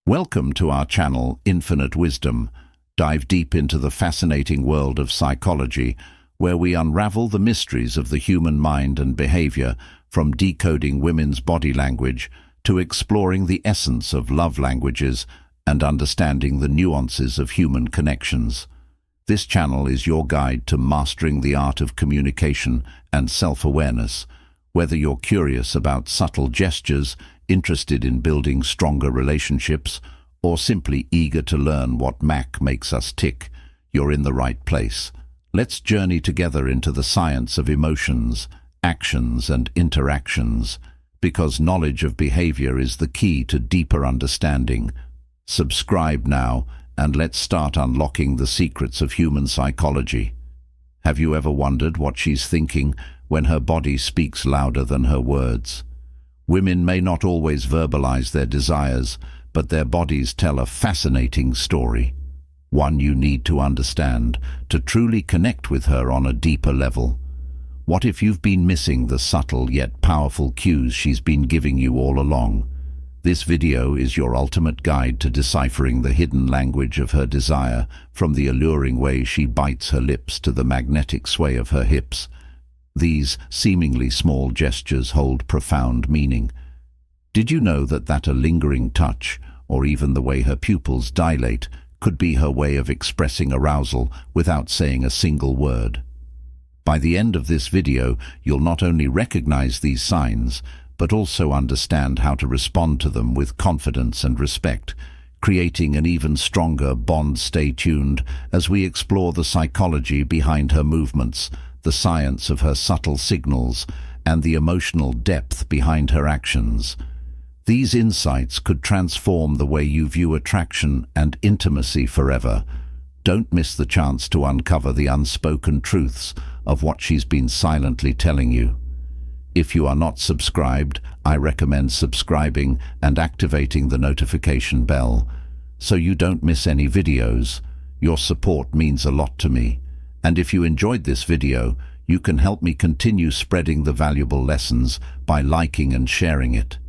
Welcome to our channel, Infinite Wisdom. Dive deep into the fascinating world of psychology, where we unravel the mysteries of the human mind and behavior, from decoding women's body language to exploring the essence of love languages and understanding the nuances of human connections. This channel is your guide to mastering the art of communication and self-awareness. Whether you're curious about subtle gestures, interested in building stronger relationships, or simply eager to learn what makes us tick, you're in the right place. Let's journey together into the science of emotions, actions, and interactions, because knowledge of behavior is the key to deeper understanding. Subscribe now, and let's start unlocking the secrets of human psychology. Have you ever wondered what she's thinking when her body speaks louder than her words? Women may not always verbalize their desires, but their bodies tell a fascinating story. One you need to understand to truly connect with her on a deeper level. What if you've been missing the subtle yet powerful cues she's been giving you all along? This video is your ultimate guide to deciphering the hidden language of her desire, from the alluring way she bites her lips to the magnetic sway of her hips. These seemingly small gestures hold profound meaning. Did you know that a lingering touch, or even the way her pupils dilate, could be her way of expressing arousal without saying a single word? By the end of this video, you'll not only recognize these signs, but also understand how to respond to them with confidence and respect, creating an even stronger bond. Stay tuned as we explore the psychology behind her movements, the science of her subtle signals, and the emotional depth behind her actions. These insights could transform the way you view attraction and intimacy forever. Don't miss the chance to uncover the unspoken truths of what she's been silently telling you. If you are not subscribed, I recommend subscribing and activating the notification bell so you don't miss any videos. Your support means a lot to me. And if you enjoyed this video, you can help me continue spreading the valuable lessons by liking and sharing it.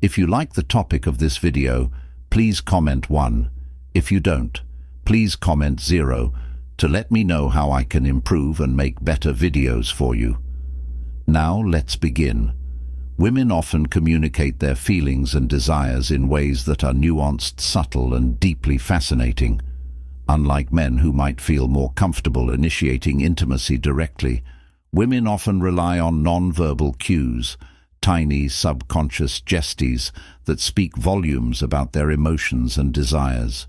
If you like the topic of this video, please comment 1. If you don't, please comment 0 to let me know how I can improve and make better videos for you. Now let's begin. Women often communicate their feelings and desires in ways that are nuanced, subtle, and deeply fascinating. Unlike men who might feel more comfortable initiating intimacy directly, women often rely on non-verbal cues, tiny subconscious gestures that speak volumes about their emotions and desires.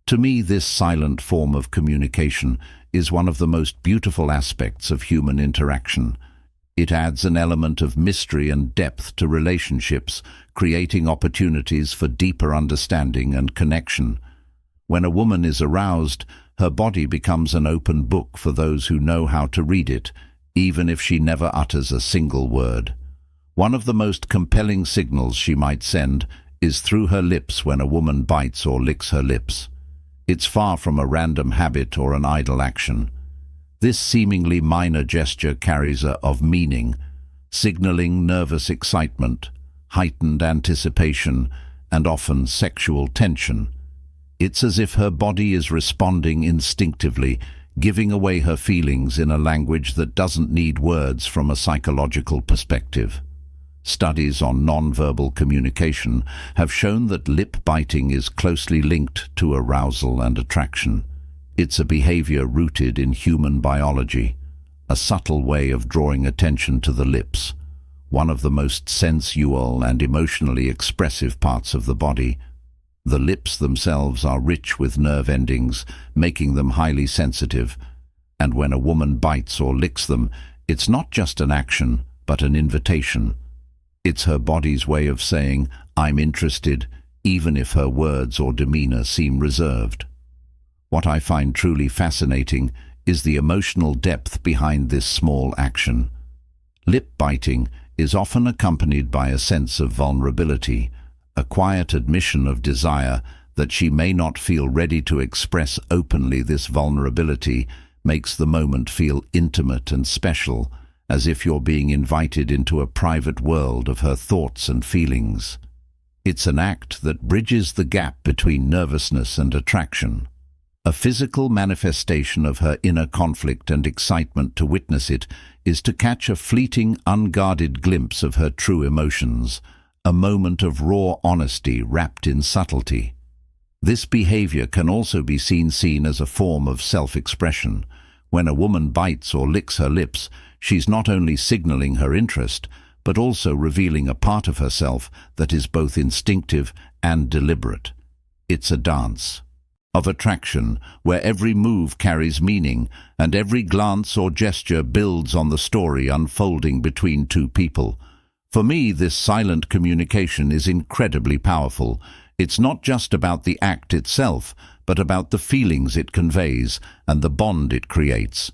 To me, this silent form of communication is one of the most beautiful aspects of human interaction. It adds an element of mystery and depth to relationships, creating opportunities for deeper understanding and connection. When a woman is aroused, her body becomes an open book for those who know how to read it, even if she never utters a single word. One of the most compelling signals she might send is through her lips when a woman bites or licks her lips. It's far from a random habit or an idle action. This seemingly minor gesture carries of meaning, signaling nervous excitement, heightened anticipation, and often sexual tension. It's as if her body is responding instinctively, giving away her feelings in a language that doesn't need words from a psychological perspective. Studies on nonverbal communication have shown that lip biting is closely linked to arousal and attraction. It's a behavior rooted in human biology, a subtle way of drawing attention to the lips, one of the most sensual and emotionally expressive parts of the body. The lips themselves are rich with nerve endings, making them highly sensitive. And when a woman bites or licks them, it's not just an action, but an invitation. It's her body's way of saying, "I'm interested," even if her words or demeanor seem reserved. What I find truly fascinating is the emotional depth behind this small action. Lip biting is often accompanied by a sense of vulnerability, a quiet admission of desire that she may not feel ready to express openly. This vulnerability makes the moment feel intimate and special, as if you're being invited into a private world of her thoughts and feelings. It's an act that bridges the gap between nervousness and attraction. A physical manifestation of her inner conflict and excitement. To witness it is to catch a fleeting, unguarded glimpse of her true emotions, a moment of raw honesty wrapped in subtlety. This behavior can also be seen as a form of self-expression. When a woman bites or licks her lips, she's not only signaling her interest, but also revealing a part of herself that is both instinctive and deliberate. It's a dance of attraction, where every move carries meaning and every glance or gesture builds on the story unfolding between two people. For me, this silent communication is incredibly powerful. It's not just about the act itself, but about the feelings it conveys and the bond it creates.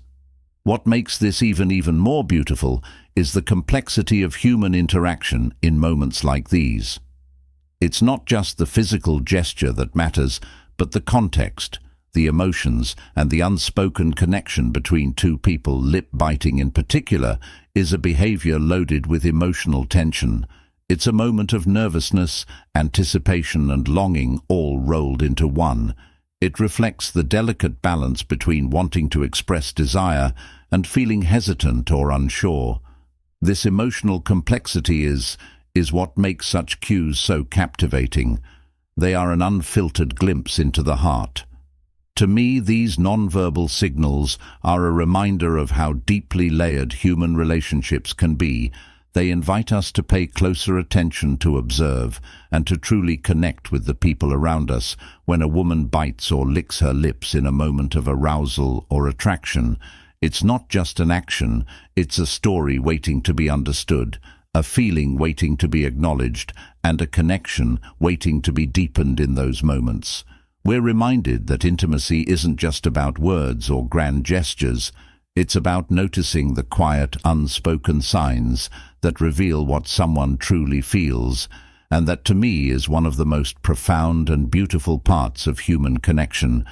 What makes this even more beautiful is the complexity of human interaction in moments like these. It's not just the physical gesture that matters, but the context, the emotions, and the unspoken connection between two people. Lip biting in particular is a behavior loaded with emotional tension. It's a moment of nervousness, anticipation, and longing all rolled into one. It reflects the delicate balance between wanting to express desire and feeling hesitant or unsure. This emotional complexity is what makes such cues so captivating. They are an unfiltered glimpse into the heart. To me, these nonverbal signals are a reminder of how deeply layered human relationships can be. They invite us to pay closer attention, to observe, and to truly connect with the people around us. When a woman bites or licks her lips in a moment of arousal or attraction, it's not just an action, it's a story waiting to be understood, a feeling waiting to be acknowledged, and a connection waiting to be deepened in those moments. We're reminded that intimacy isn't just about words or grand gestures. It's about noticing the quiet, unspoken signs that reveal what someone truly feels, and that to me is one of the most profound and beautiful parts of human connection.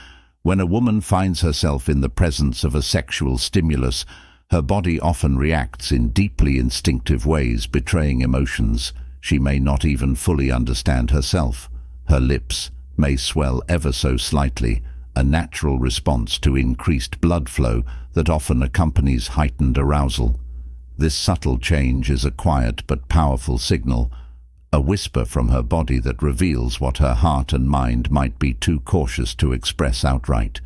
When a woman finds herself in the presence of a sexual stimulus, her body often reacts in deeply instinctive ways, betraying emotions she may not even fully understand herself. Her lips may swell ever so slightly, a natural response to increased blood flow that often accompanies heightened arousal. This subtle change is a quiet but powerful signal, a whisper from her body that reveals what her heart and mind might be too cautious to express outright.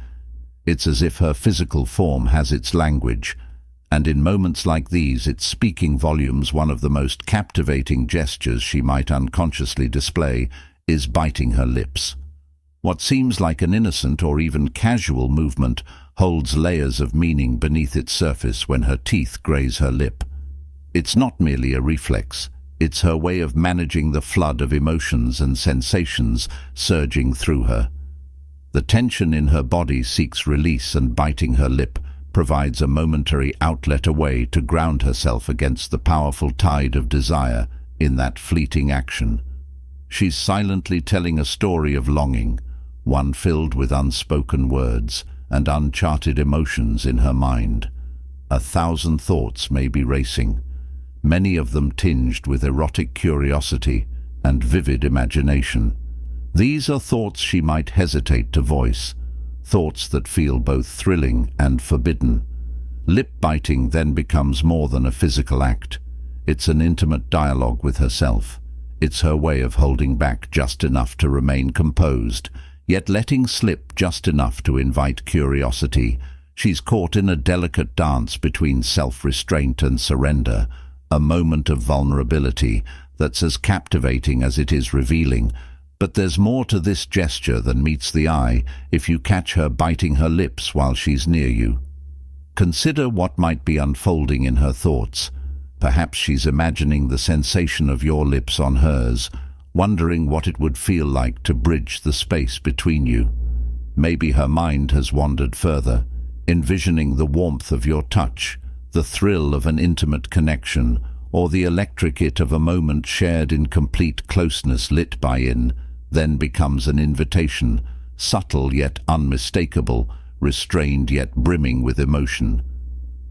It's as if her physical form has its language, and in moments like these it's speaking volumes. One of the most captivating gestures she might unconsciously display is biting her lips. What seems like an innocent or even casual movement holds layers of meaning beneath its surface when her teeth graze her lip. It's not merely a reflex, it's her way of managing the flood of emotions and sensations surging through her. The tension in her body seeks release, and biting her lip provides a momentary outlet, a way to ground herself against the powerful tide of desire in that fleeting action. She's silently telling a story of longing, one filled with unspoken words and uncharted emotions in her mind. 1,000 thoughts may be racing, many of them tinged with erotic curiosity and vivid imagination. These are thoughts she might hesitate to voice, thoughts that feel both thrilling and forbidden. Lip-biting then becomes more than a physical act. It's an intimate dialogue with herself. It's her way of holding back just enough to remain composed, yet letting slip just enough to invite curiosity. She's caught in a delicate dance between self-restraint and surrender, a moment of vulnerability that's as captivating as it is revealing. But there's more to this gesture than meets the eye. If you catch her biting her lips while she's near you, consider what might be unfolding in her thoughts. Perhaps she's imagining the sensation of your lips on hers, wondering what it would feel like to bridge the space between you. Maybe her mind has wandered further, envisioning the warmth of your touch, the thrill of an intimate connection, or the electric hit of a moment shared in complete closeness. Lit by in then becomes an invitation, subtle yet unmistakable, restrained yet brimming with emotion.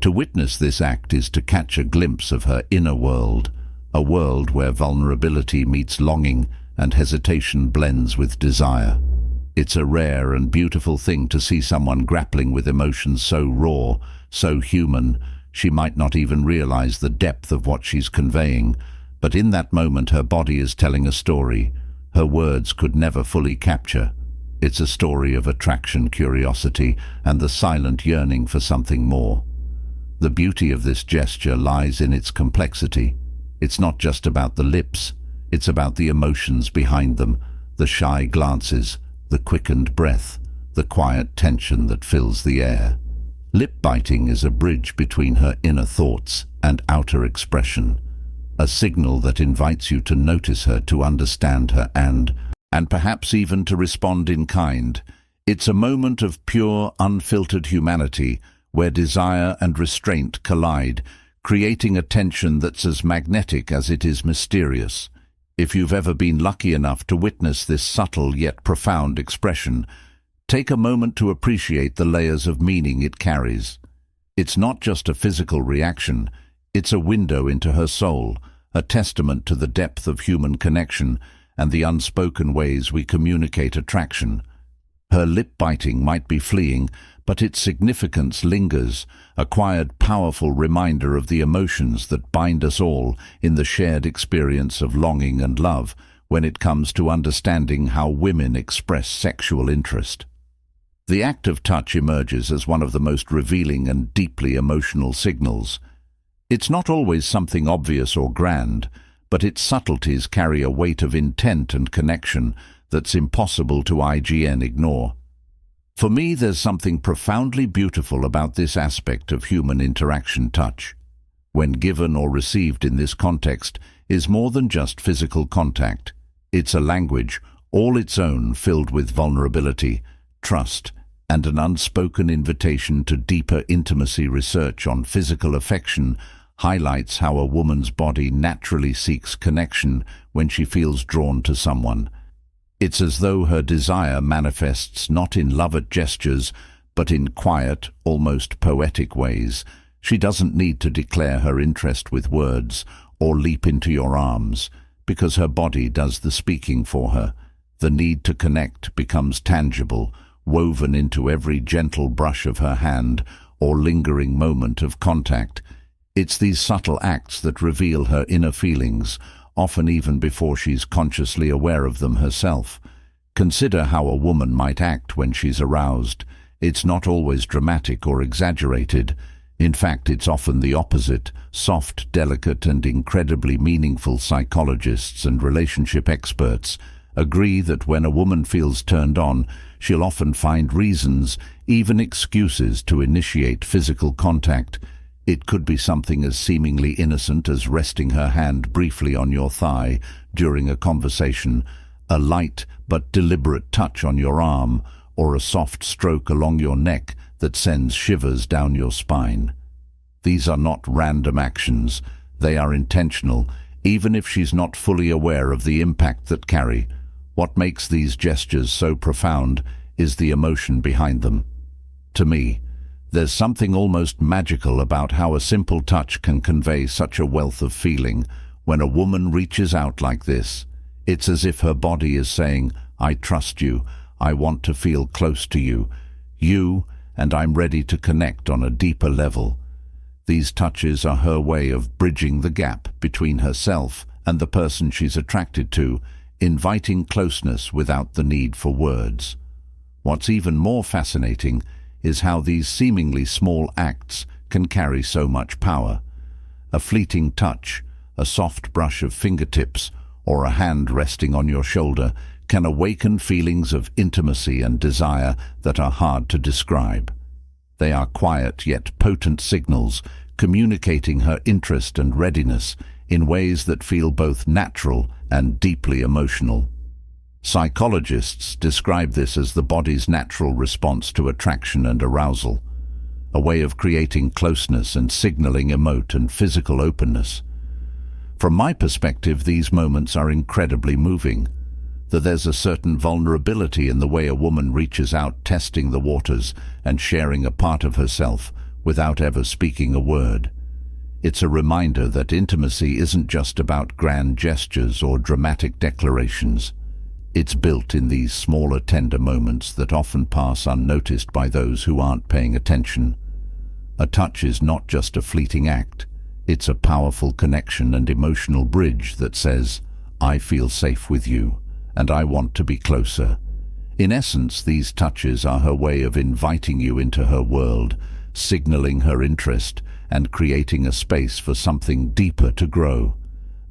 To witness this act is to catch a glimpse of her inner world, a world where vulnerability meets longing and hesitation blends with desire. It's a rare and beautiful thing to see someone grappling with emotions so raw, so human, she might not even realize the depth of what she's conveying, but in that moment her body is telling a story her words could never fully capture. It's a story of attraction, curiosity, and the silent yearning for something more. The beauty of this gesture lies in its complexity. It's not just about the lips, it's about the emotions behind them, the shy glances, the quickened breath, the quiet tension that fills the air. Lip-biting is a bridge between her inner thoughts and outer expression, a signal that invites you to notice her, to understand her, and perhaps even to respond in kind. It's a moment of pure, unfiltered humanity where desire and restraint collide, creating a tension that's as magnetic as it is mysterious. If you've ever been lucky enough to witness this subtle yet profound expression, take a moment to appreciate the layers of meaning it carries. It's not just a physical reaction, it's a window into her soul, a testament to the depth of human connection and the unspoken ways we communicate attraction. Her lip-biting might be fleeting, but its significance lingers, a quiet, powerful reminder of the emotions that bind us all in the shared experience of longing and love when it comes to understanding how women express sexual interest. The act of touch emerges as one of the most revealing and deeply emotional signals. It's not always something obvious or grand, but its subtleties carry a weight of intent and connection that's impossible to ignore. For me, there's something profoundly beautiful about this aspect of human interaction. Touch, when given or received in this context, is more than just physical contact. It's a language all its own, filled with vulnerability, trust, and an unspoken invitation to deeper intimacy. Research on physical affection highlights how a woman's body naturally seeks connection when she feels drawn to someone. It's as though her desire manifests not in loving gestures, but in quiet, almost poetic ways. She doesn't need to declare her interest with words or leap into your arms, because her body does the speaking for her. The need to connect becomes tangible, woven into every gentle brush of her hand or lingering moment of contact. It's these subtle acts that reveal her inner feelings, often even before she's consciously aware of them herself. Consider how a woman might act when she's aroused. It's not always dramatic or exaggerated. In fact, it's often the opposite, soft, delicate, and incredibly meaningful. Psychologists and relationship experts agree that when a woman feels turned on, she'll often find reasons, even excuses, to initiate physical contact. It could be something as seemingly innocent as resting her hand briefly on your thigh during a conversation, a light but deliberate touch on your arm, or a soft stroke along your neck that sends shivers down your spine. These are not random actions, they are intentional, even if she's not fully aware of the impact that carry. What makes these gestures so profound is the emotion behind them. To me, there's something almost magical about how a simple touch can convey such a wealth of feeling. When a woman reaches out like this, it's as if her body is saying, "I trust you, I want to feel close to you, and I'm ready to connect on a deeper level." These touches are her way of bridging the gap between herself and the person she's attracted to, inviting closeness without the need for words. What's even more fascinating is how these seemingly small acts can carry so much power. A fleeting touch, a soft brush of fingertips, or a hand resting on your shoulder can awaken feelings of intimacy and desire that are hard to describe. They are quiet yet potent signals, communicating her interest and readiness in ways that feel both natural and deeply emotional. Psychologists describe this as the body's natural response to attraction and arousal, a way of creating closeness and signaling emotion and physical openness. From my perspective, these moments are incredibly moving. That there's a certain vulnerability in the way a woman reaches out, testing the waters and sharing a part of herself without ever speaking a word. It's a reminder that intimacy isn't just about grand gestures or dramatic declarations. It's built in these smaller, tender moments that often pass unnoticed by those who aren't paying attention. A touch is not just a fleeting act. It's a powerful connection and emotional bridge that says, "I feel safe with you, and I want to be closer." In essence, these touches are her way of inviting you into her world, signaling her interest, and creating a space for something deeper to grow.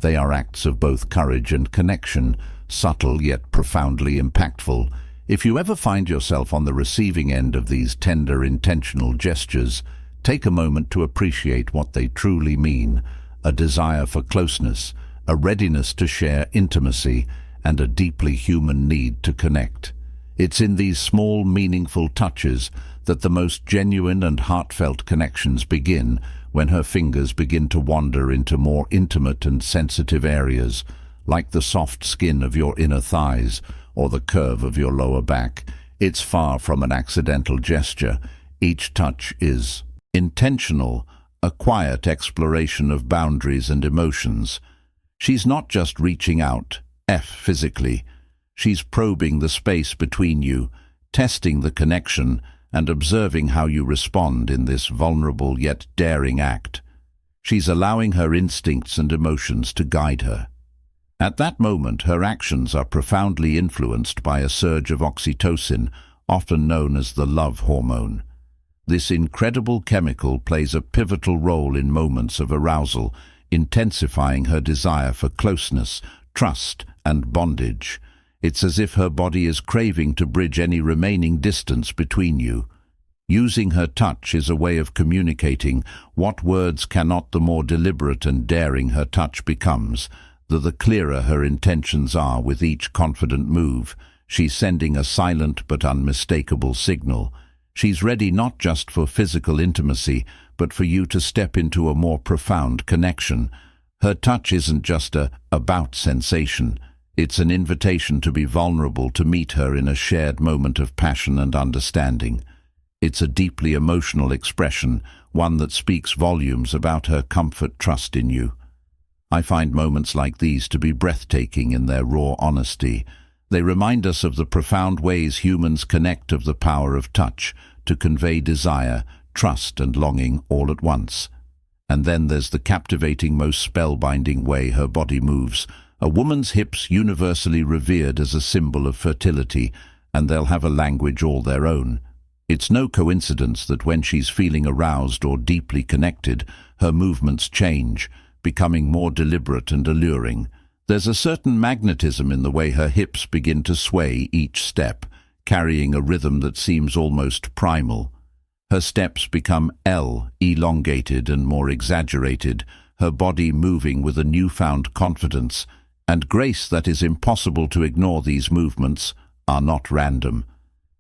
They are acts of both courage and connection, subtle yet profoundly impactful. If you ever find yourself on the receiving end of these tender, intentional gestures, take a moment to appreciate what they truly mean: a desire for closeness, a readiness to share intimacy, and a deeply human need to connect. It's in these small, meaningful touches that the most genuine and heartfelt connections begin, when her fingers begin to wander into more intimate and sensitive areas, like the soft skin of your inner thighs or the curve of your lower back. It's far from an accidental gesture. Each touch is intentional, a quiet exploration of boundaries and emotions. She's not just reaching out, physically. She's probing the space between you, testing the connection, and observing how you respond in this vulnerable yet daring act. She's allowing her instincts and emotions to guide her. At that moment, her actions are profoundly influenced by a surge of oxytocin, often known as the love hormone. This incredible chemical plays a pivotal role in moments of arousal, intensifying her desire for closeness, trust, and bondage. It's as if her body is craving to bridge any remaining distance between you. Using her touch is a way of communicating what words cannot. The more deliberate and daring her touch becomes, the clearer her intentions are. With each confident move, she's sending a silent but unmistakable signal. She's ready not just for physical intimacy, but for you to step into a more profound connection. Her touch isn't just about sensation. It's an invitation to be vulnerable, to meet her in a shared moment of passion and understanding. It's a deeply emotional expression, one that speaks volumes about her comfort, trust in you. I find moments like these to be breathtaking in their raw honesty. They remind us of the profound ways humans connect, of the power of touch to convey desire, trust, and longing all at once. And then there's the captivating, most spellbinding way her body moves. A woman's hips, universally revered as a symbol of fertility, and they'll have a language all their own. It's no coincidence that when she's feeling aroused or deeply connected, her movements change, becoming more deliberate and alluring. There's a certain magnetism in the way her hips begin to sway each step, carrying a rhythm that seems almost primal. Her steps become elongated and more exaggerated, her body moving with a newfound confidence and grace that is impossible to ignore. These movements are not random.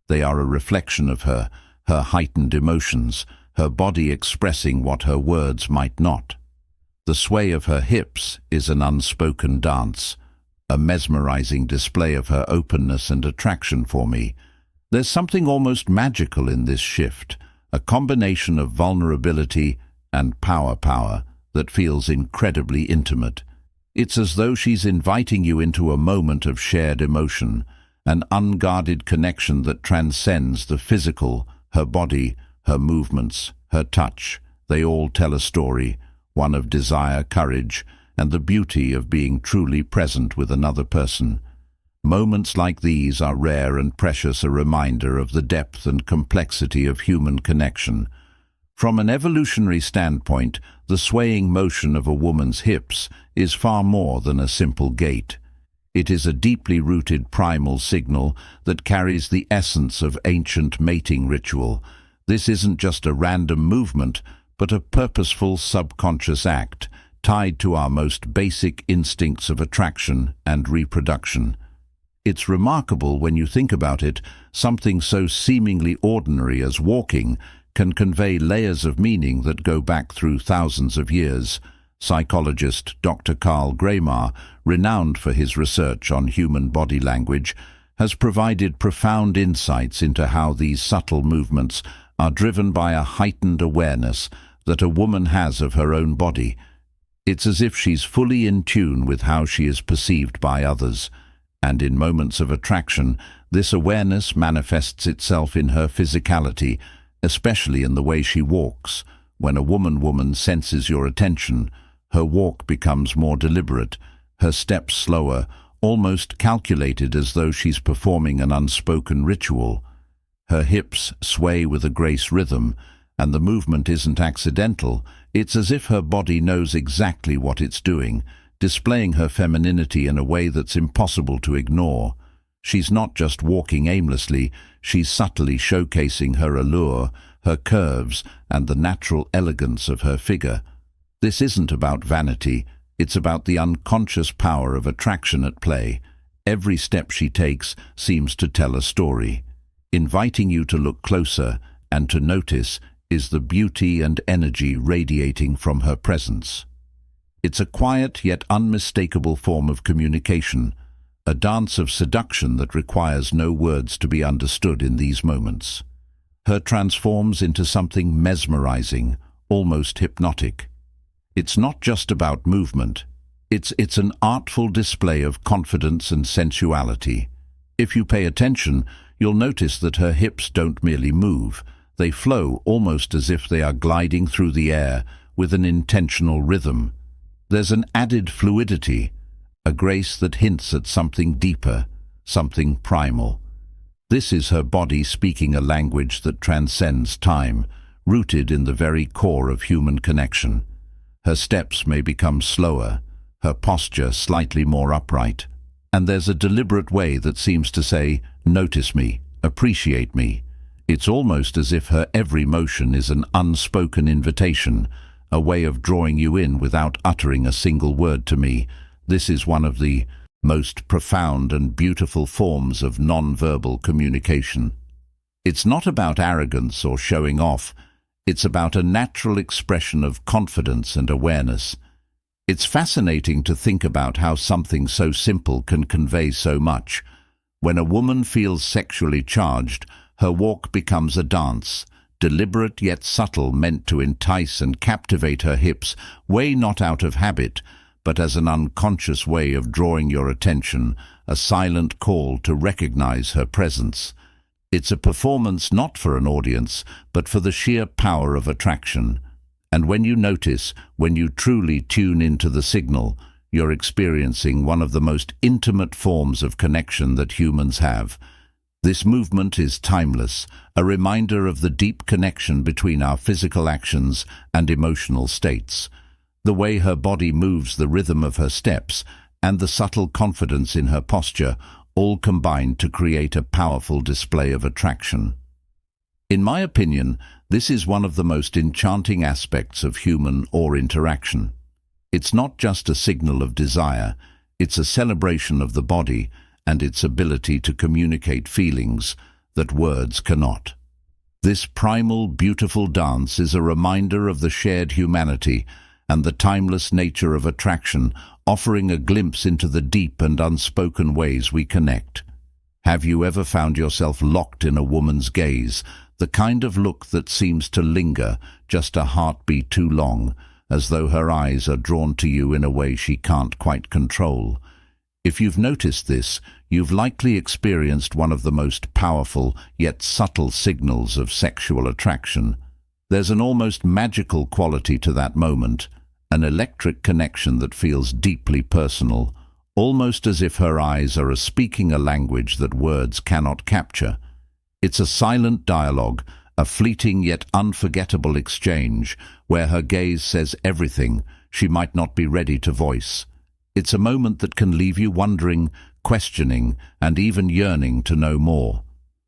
They are a reflection of her heightened emotions, her body expressing what her words might not. The sway of her hips is an unspoken dance, a mesmerizing display of her openness and attraction for me. There's something almost magical in this shift, a combination of vulnerability and power that feels incredibly intimate. It's as though she's inviting you into a moment of shared emotion, an unguarded connection that transcends the physical. Her body, her movements, her touch, they all tell a story, one of desire, courage, and the beauty of being truly present with another person. Moments like these are rare and precious, a reminder of the depth and complexity of human connection. From an evolutionary standpoint, the swaying motion of a woman's hips is far more than a simple gait. It is a deeply rooted primal signal that carries the essence of ancient mating ritual. This isn't just a random movement, but a purposeful subconscious act tied to our most basic instincts of attraction and reproduction. It's remarkable when you think about it. Something so seemingly ordinary as walking can convey layers of meaning that go back through thousands of years. Psychologist Dr. Carl Graemar, renowned for his research on human body language, has provided profound insights into how these subtle movements are driven by a heightened awareness, that a woman has of her own body. It's as if she's fully in tune with how she is perceived by others, and in moments of attraction, this awareness manifests itself in her physicality, especially in the way she walks. When a woman senses your attention, her walk becomes more deliberate, her steps slower, almost calculated as though she's performing an unspoken ritual. Her hips sway with a grace rhythm, and the movement isn't accidental. It's as if her body knows exactly what it's doing, displaying her femininity in a way that's impossible to ignore. She's not just walking aimlessly, she's subtly showcasing her allure, her curves, and the natural elegance of her figure. This isn't about vanity, it's about the unconscious power of attraction at play. Every step she takes seems to tell a story. Inviting you to look closer and to notice is the beauty and energy radiating from her presence. It's a quiet yet unmistakable form of communication, a dance of seduction that requires no words to be understood in these moments. Her transforms into something mesmerizing, almost hypnotic. It's not just about movement. It's an artful display of confidence and sensuality. If you pay attention, you'll notice that her hips don't merely move. They flow almost as if they are gliding through the air with an intentional rhythm. There's an added fluidity, a grace that hints at something deeper, something primal. This is her body speaking a language that transcends time, rooted in the very core of human connection. Her steps may become slower, her posture slightly more upright, and there's a deliberate way that seems to say, "Notice me, appreciate me." It's almost as if her every motion is an unspoken invitation, a way of drawing you in without uttering a single word to me. This is one of the most profound and beautiful forms of non-verbal communication. It's not about arrogance or showing off. It's about a natural expression of confidence and awareness. It's fascinating to think about how something so simple can convey so much. When a woman feels sexually charged, her walk becomes a dance, deliberate yet subtle, meant to entice and captivate. Her hips sway not out of habit, but as an unconscious way of drawing your attention, a silent call to recognize her presence. It's a performance not for an audience, but for the sheer power of attraction. And when you notice, when you truly tune into the signal, you're experiencing one of the most intimate forms of connection that humans have. This movement is timeless, a reminder of the deep connection between our physical actions and emotional states. The way her body moves, the rhythm of her steps, and the subtle confidence in her posture all combine to create a powerful display of attraction. In my opinion, this is one of the most enchanting aspects of human interaction. It's not just a signal of desire, it's a celebration of the body and its ability to communicate feelings that words cannot. This primal, beautiful dance is a reminder of the shared humanity and the timeless nature of attraction, offering a glimpse into the deep and unspoken ways we connect. Have you ever found yourself locked in a woman's gaze, the kind of look that seems to linger just a heartbeat too long, as though her eyes are drawn to you in a way she can't quite control? If you've noticed this, you've likely experienced one of the most powerful yet subtle signals of sexual attraction. There's an almost magical quality to that moment, an electric connection that feels deeply personal, almost as if her eyes are speaking a language that words cannot capture. It's a silent dialogue, a fleeting yet unforgettable exchange, where her gaze says everything she might not be ready to voice. It's a moment that can leave you wondering, questioning, and even yearning to know more.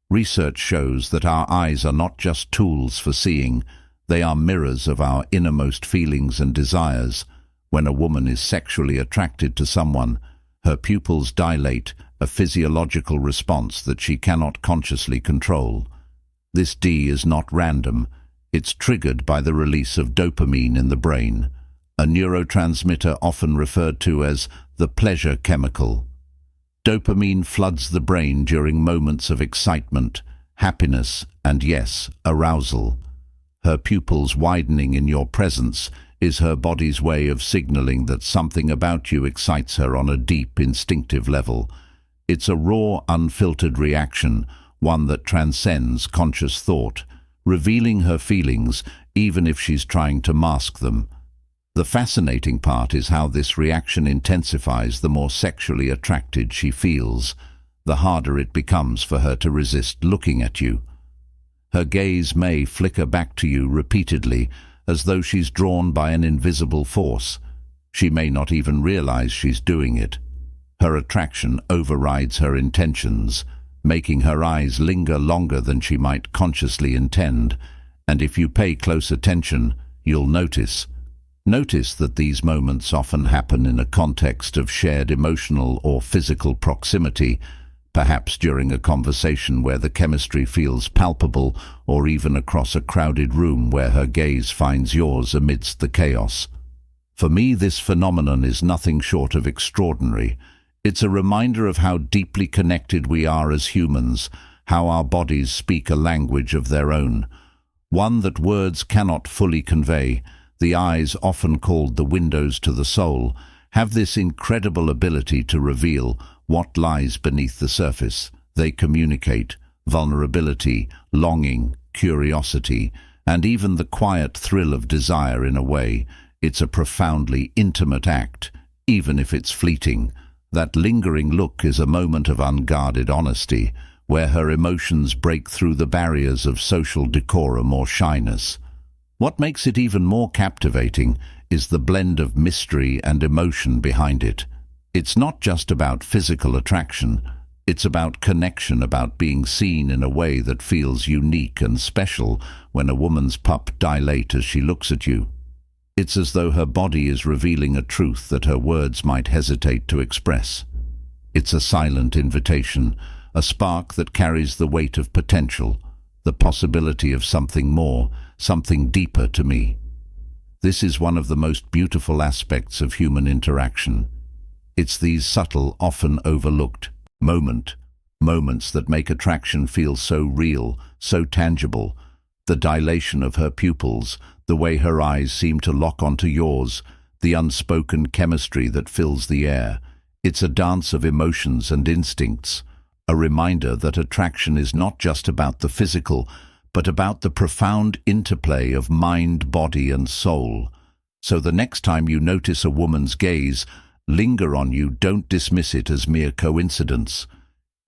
Research shows that our eyes are not just tools for seeing, they are mirrors of our innermost feelings and desires. When a woman is sexually attracted to someone, her pupils dilate, a physiological response that she cannot consciously control. This is not random. It's triggered by the release of dopamine in the brain, a neurotransmitter often referred to as the pleasure chemical. Dopamine floods the brain during moments of excitement, happiness, and yes, arousal. her pupils widening in your presence, is her body's way of signaling that something about you excites her on a deep, instinctive level. It's a raw, unfiltered reaction, one that transcends conscious thought, revealing her feelings even if she's trying to mask them. The fascinating part is how this reaction intensifies the more sexually attracted she feels, the harder it becomes for her to resist looking at you. Her gaze may flicker back to you repeatedly, as though she's drawn by an invisible force. She may not even realize she's doing it. Her attraction overrides her intentions, making her eyes linger longer than she might consciously intend, and if you pay close attention, you'll notice that these moments often happen in a context of shared emotional or physical proximity, perhaps during a conversation where the chemistry feels palpable, or even across a crowded room where her gaze finds yours amidst the chaos. For me, this phenomenon is nothing short of extraordinary. It's a reminder of how deeply connected we are as humans, how our bodies speak a language of their own, one that words cannot fully convey. The eyes, often called the windows to the soul, have this incredible ability to reveal what lies beneath the surface. They communicate vulnerability, longing, curiosity, and even the quiet thrill of desire. In a way, it's a profoundly intimate act, even if it's fleeting. That lingering look is a moment of unguarded honesty, where her emotions break through the barriers of social decorum or shyness. What makes it even more captivating is the blend of mystery and emotion behind it. It's not just about physical attraction, it's about connection, about being seen in a way that feels unique and special. When a woman's pup dilates as she looks at you, it's as though her body is revealing a truth that her words might hesitate to express. It's a silent invitation, a spark that carries the weight of potential, the possibility of something more, something deeper to me. This is one of the most beautiful aspects of human interaction. It's these subtle, often overlooked moments that make attraction feel so real, so tangible. The dilation of her pupils, the way her eyes seem to lock onto yours, the unspoken chemistry that fills the air. It's a dance of emotions and instincts, a reminder that attraction is not just about the physical, but about the profound interplay of mind, body, and soul. So the next time you notice a woman's gaze linger on you, don't dismiss it as mere coincidence.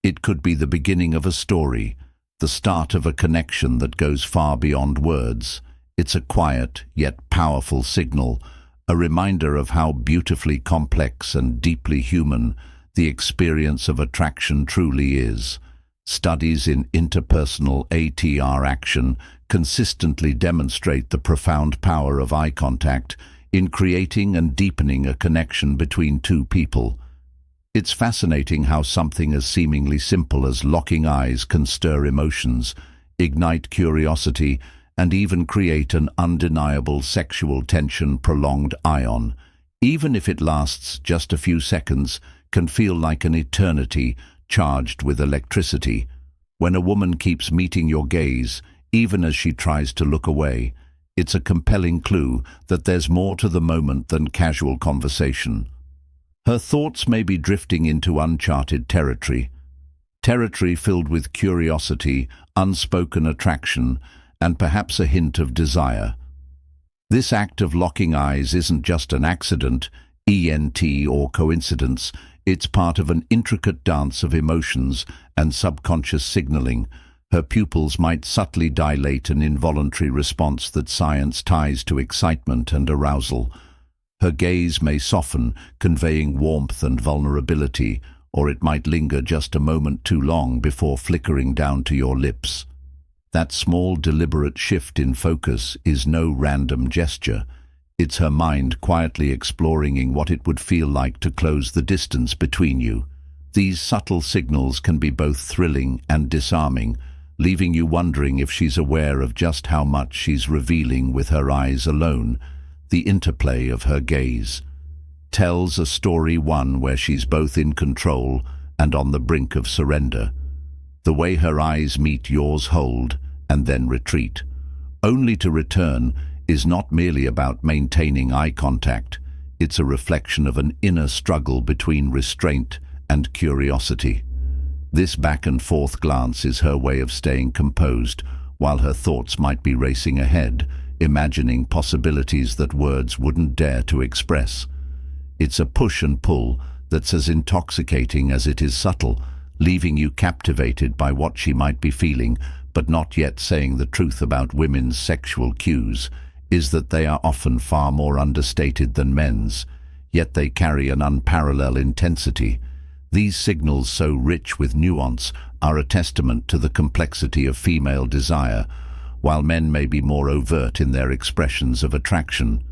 It could be the beginning of a story, the start of a connection that goes far beyond words. It's a quiet yet powerful signal, a reminder of how beautifully complex and deeply human the experience of attraction truly is. Studies in interpersonal ATR action consistently demonstrate the profound power of eye contact in creating and deepening a connection between two people. It's fascinating how something as seemingly simple as locking eyes can stir emotions, ignite curiosity, and even create an undeniable sexual tension. Prolonged eye-on, even if it lasts just a few seconds, can feel like an eternity, charged with electricity. When a woman keeps meeting your gaze, even as she tries to look away, it's a compelling clue that there's more to the moment than casual conversation. Her thoughts may be drifting into uncharted territory filled with curiosity, unspoken attraction, and perhaps a hint of desire. This act of locking eyes isn't just an accident, or coincidence. It's part of an intricate dance of emotions and subconscious signaling. Her pupils might subtly dilate, an involuntary response that science ties to excitement and arousal. Her gaze may soften, conveying warmth and vulnerability, or it might linger just a moment too long before flickering down to your lips. That small, deliberate shift in focus is no random gesture. It's her mind quietly exploring what it would feel like to close the distance between you. These subtle signals can be both thrilling and disarming, leaving you wondering if she's aware of just how much she's revealing with her eyes alone. The interplay of her gaze tells a story, one where she's both in control and on the brink of surrender. The way her eyes meet yours, hold, and then retreat, only to return, is not merely about maintaining eye contact. It's a reflection of an inner struggle between restraint and curiosity. This back and forth glance is her way of staying composed, while her thoughts might be racing ahead, imagining possibilities that words wouldn't dare to express. It's a push and pull that's as intoxicating as it is subtle, leaving you captivated by what she might be feeling, but not yet saying. The truth about women's sexual cues is that they are often far more understated than men's, yet they carry an unparalleled intensity. These signals, so rich with nuance, are a testament to the complexity of female desire. While men may be more overt in their expressions of attraction,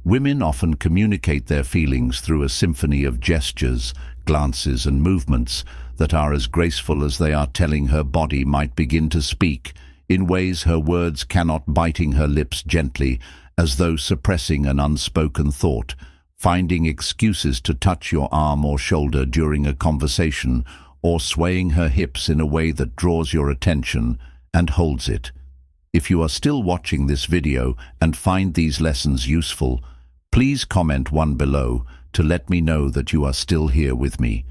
women often communicate their feelings through a symphony of gestures, glances and movements that are as graceful as they are telling. Her body might begin to speak in ways her words cannot, biting her lips gently as though suppressing an unspoken thought, finding excuses to touch your arm or shoulder during a conversation, or swaying her hips in a way that draws your attention and holds it. If you are still watching this video and find these lessons useful, please comment one below to let me know that you are still here with me.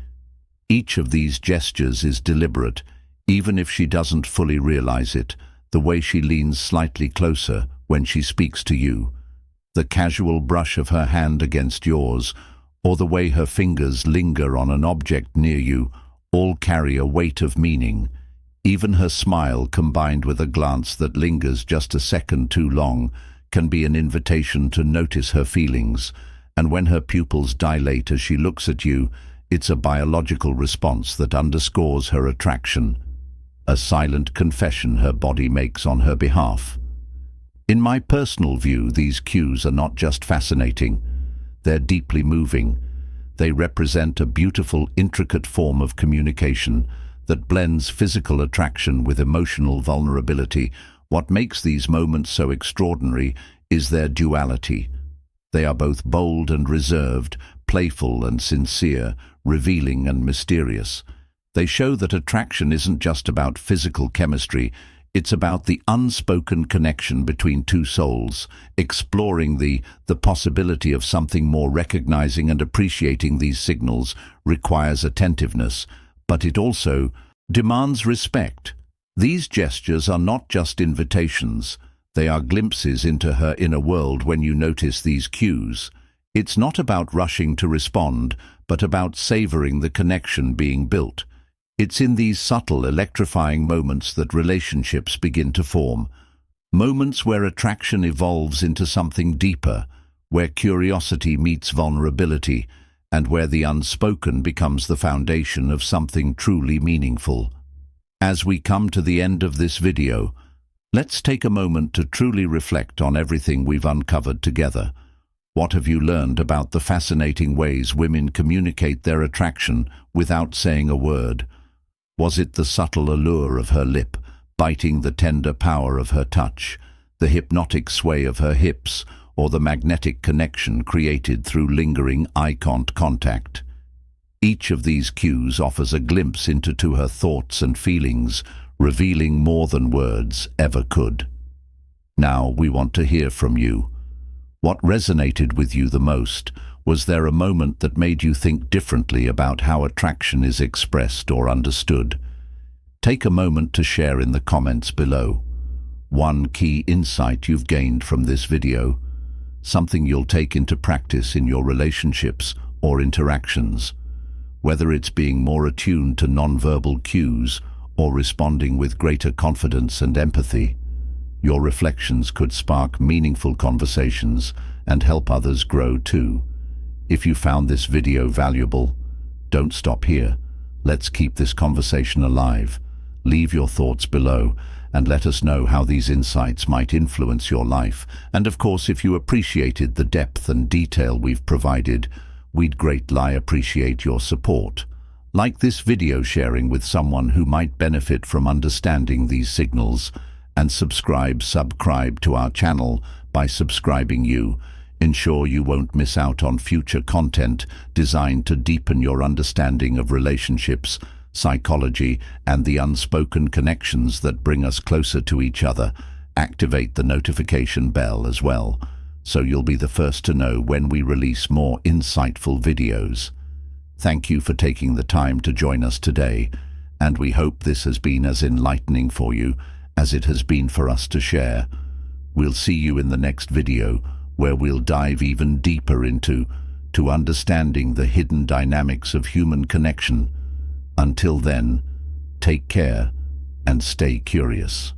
Each of these gestures is deliberate, even if she doesn't fully realize it. The way she leans slightly closer when she speaks to you, the casual brush of her hand against yours, or the way her fingers linger on an object near you, all carry a weight of meaning. Even her smile, combined with a glance that lingers just a second too long, can be an invitation to notice her feelings. And when her pupils dilate as she looks at you, it's a biological response that underscores her attraction, a silent confession her body makes on her behalf. In my personal view, these cues are not just fascinating, they're deeply moving. They represent a beautiful, intricate form of communication that blends physical attraction with emotional vulnerability. What makes these moments so extraordinary is their duality. They are both bold and reserved, playful and sincere, revealing and mysterious. They show that attraction isn't just about physical chemistry, it's about the unspoken connection between two souls. Exploring the possibility of something more, recognizing and appreciating these signals requires attentiveness, but it also demands respect. These gestures are not just invitations, they are glimpses into her inner world. When you notice these cues, it's not about rushing to respond, but about savoring the connection being built. It's in these subtle, electrifying moments that relationships begin to form. Moments where attraction evolves into something deeper, where curiosity meets vulnerability, and where the unspoken becomes the foundation of something truly meaningful. As we come to the end of this video, let's take a moment to truly reflect on everything we've uncovered together. What have you learned about the fascinating ways women communicate their attraction without saying a word? Was it the subtle allure of her lip, biting, the tender power of her touch, the hypnotic sway of her hips, or the magnetic connection created through lingering eye contact? Each of these cues offers a glimpse into her thoughts and feelings, revealing more than words ever could. Now we want to hear from you. What resonated with you the most? Was there a moment that made you think differently about how attraction is expressed or understood? Take a moment to share in the comments below. One key insight you've gained from this video, something you'll take into practice in your relationships or interactions. Whether it's being more attuned to nonverbal cues or responding with greater confidence and empathy, your reflections could spark meaningful conversations and help others grow too. If you found this video valuable, don't stop here. Let's keep this conversation alive. Leave your thoughts below and let us know how these insights might influence your life. And of course, if you appreciated the depth and detail we've provided, we'd greatly appreciate your support. Like this video sharing with someone who might benefit from understanding these signals, and subscribe to our channel by subscribing. You ensure you won't miss out on future content designed to deepen your understanding of relationships, psychology, and the unspoken connections that bring us closer to each other. Activate the notification bell as well, so you'll be the first to know when we release more insightful videos. Thank you for taking the time to join us today, and we hope this has been as enlightening for you as it has been for us to share. We'll see you in the next video, where we'll dive even deeper into understanding the hidden dynamics of human connection. Until then, take care and stay curious.